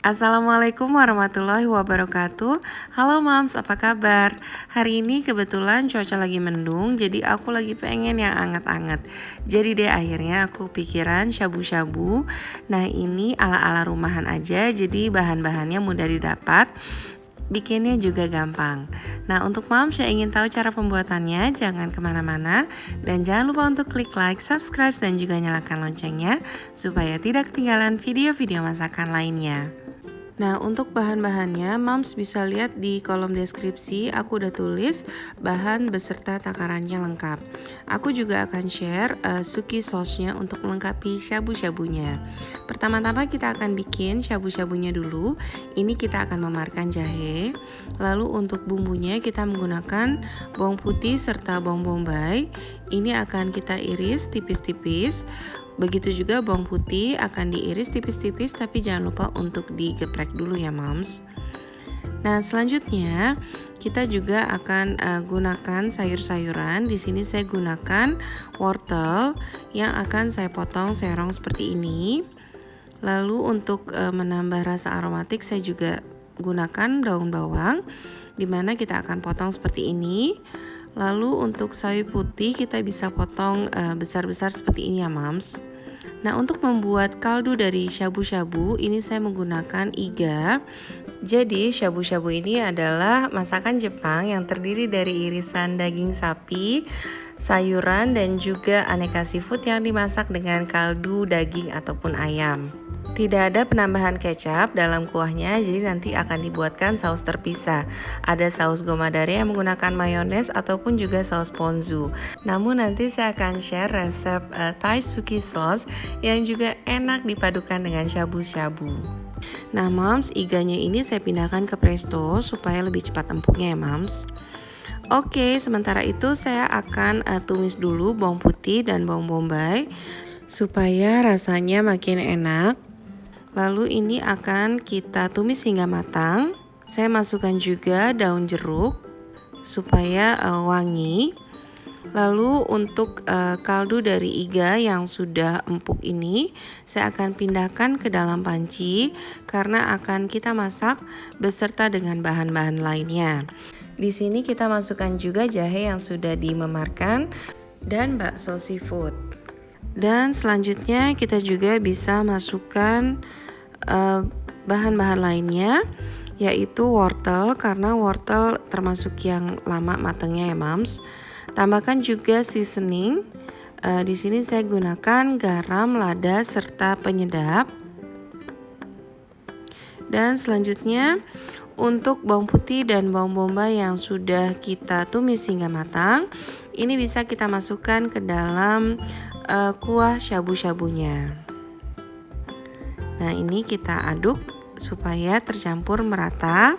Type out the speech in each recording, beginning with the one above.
Assalamualaikum warahmatullahi wabarakatuh. Halo Mams, apa kabar? Hari ini kebetulan cuaca lagi mendung, jadi aku lagi pengen yang anget-anget. Jadi deh akhirnya aku pikiran shabu-shabu. Nah ini ala-ala rumahan aja, jadi bahan-bahannya mudah didapat. Bikinnya juga gampang. Nah untuk Mams yang ingin tahu cara pembuatannya, jangan kemana-mana. Dan jangan lupa untuk klik like, subscribe, dan juga nyalakan loncengnya supaya tidak ketinggalan video-video masakan lainnya. Nah untuk bahan-bahannya Mams bisa lihat di kolom deskripsi, aku udah tulis bahan beserta takarannya lengkap. Aku juga akan share suki sauce-nya untuk melengkapi shabu-shabunya. Pertama-tama kita akan bikin shabu-shabunya dulu. Ini kita akan memarkan jahe. Lalu untuk bumbunya kita menggunakan bawang putih serta bawang bombay. Ini akan kita iris tipis-tipis. Begitu juga bawang putih akan diiris tipis-tipis, tapi jangan lupa untuk digeprek dulu ya Moms. Nah selanjutnya kita juga akan gunakan sayur-sayuran. Di sini saya gunakan wortel yang akan saya potong serong seperti ini. Lalu untuk menambah rasa aromatik saya juga gunakan daun bawang, dimana kita akan potong seperti ini. Lalu untuk sawi putih kita bisa potong besar-besar seperti ini ya Mams. Nah untuk membuat kaldu dari shabu-shabu ini saya menggunakan iga. Jadi shabu-shabu ini adalah masakan Jepang yang terdiri dari irisan daging sapi, sayuran, dan juga aneka seafood yang dimasak dengan kaldu daging ataupun ayam. Tidak ada penambahan kecap dalam kuahnya, jadi nanti akan dibuatkan saus terpisah. Ada saus gomadare yang menggunakan mayones ataupun juga saus ponzu. Namun nanti saya akan share resep Thai suki sauce yang juga enak dipadukan dengan shabu-shabu. Nah Mams, iganya ini saya pindahkan ke presto supaya lebih cepat empuknya ya Mams. Oke, sementara itu saya akan tumis dulu bawang putih dan bawang bombay supaya rasanya makin enak. Lalu ini akan kita tumis hingga matang. Saya masukkan juga daun jeruk supaya wangi. Lalu untuk kaldu dari iga yang sudah empuk ini saya akan pindahkan ke dalam panci karena akan kita masak beserta dengan bahan-bahan lainnya. Di sini kita masukkan juga jahe yang sudah dimemarkan dan bakso seafood. Dan selanjutnya kita juga bisa masukkan bahan-bahan lainnya, yaitu wortel karena wortel termasuk yang lama matangnya ya Mams. Tambahkan juga seasoning. Di sini saya gunakan garam, lada, serta penyedap. Dan selanjutnya untuk bawang putih dan bawang bombay yang sudah kita tumis hingga matang, ini bisa kita masukkan ke dalam kuah shabu-shabunya. Nah ini kita aduk supaya tercampur merata.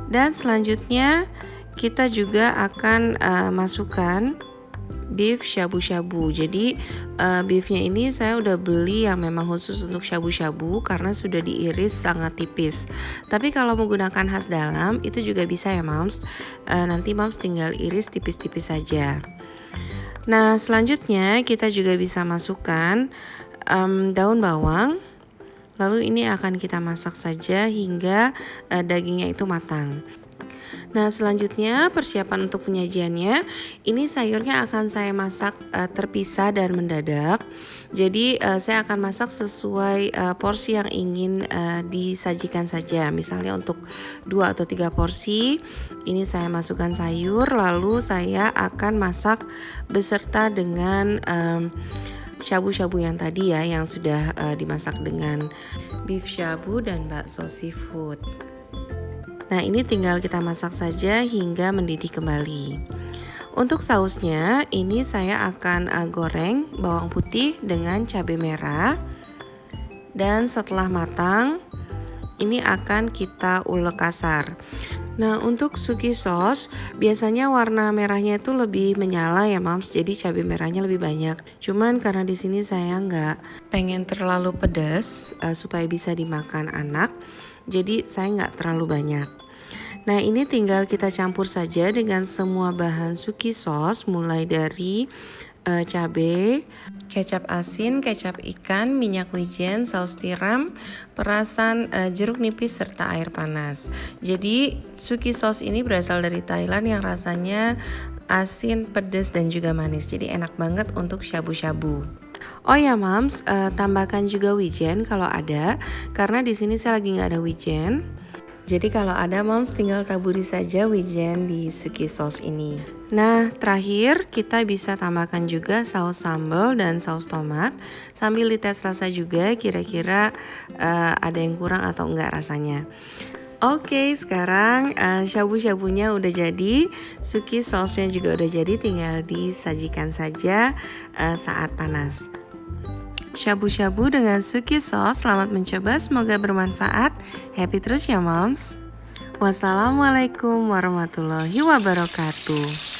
Dan selanjutnya kita juga akan masukkan beef shabu-shabu. Jadi beefnya ini saya udah beli yang memang khusus untuk shabu-shabu karena sudah diiris sangat tipis. Tapi kalau menggunakan khas dalam itu juga bisa ya Mams. Nanti Mams tinggal iris tipis-tipis saja. Nah selanjutnya kita juga bisa masukkan daun bawang. Lalu ini akan kita masak saja hingga dagingnya itu matang. Nah selanjutnya persiapan untuk penyajiannya, ini sayurnya akan saya masak terpisah dan mendadak. Jadi saya akan masak sesuai porsi yang ingin disajikan saja. Misalnya untuk 2 atau 3 porsi, ini saya masukkan sayur, lalu saya akan masak beserta dengan shabu-shabu yang tadi ya, yang sudah dimasak dengan beef shabu dan bakso seafood. Nah ini tinggal kita masak saja hingga mendidih kembali. Untuk sausnya ini saya akan goreng bawang putih dengan cabai merah. Dan setelah matang ini akan kita ulek kasar. Nah untuk suki sauce biasanya warna merahnya itu lebih menyala ya Mams, jadi cabai merahnya lebih banyak. Cuman karena di sini saya nggak pengen terlalu pedas supaya bisa dimakan anak, jadi saya nggak terlalu banyak. Nah ini tinggal kita campur saja dengan semua bahan suki sauce, mulai dari cabai, kecap asin, kecap ikan, minyak wijen, saus tiram, perasan jeruk nipis serta air panas. Jadi suki sauce ini berasal dari Thailand yang rasanya asin, pedas dan juga manis. Jadi enak banget untuk shabu-shabu. Oh ya Mams, tambahkan juga wijen kalau ada, karena di sini saya lagi nggak ada wijen. Jadi kalau ada Moms tinggal taburi saja wijen di suki sauce ini. Nah terakhir kita bisa tambahkan juga saus sambal dan saus tomat sambil dites rasa juga kira-kira ada yang kurang atau enggak rasanya. Oke, sekarang shabu-shabunya udah jadi, suki sauce-nya juga udah jadi, tinggal disajikan saja saat panas. Shabu-shabu dengan suki sauce, selamat mencoba, semoga bermanfaat. Happy terus ya moms. Wassalamualaikum warahmatullahi wabarakatuh.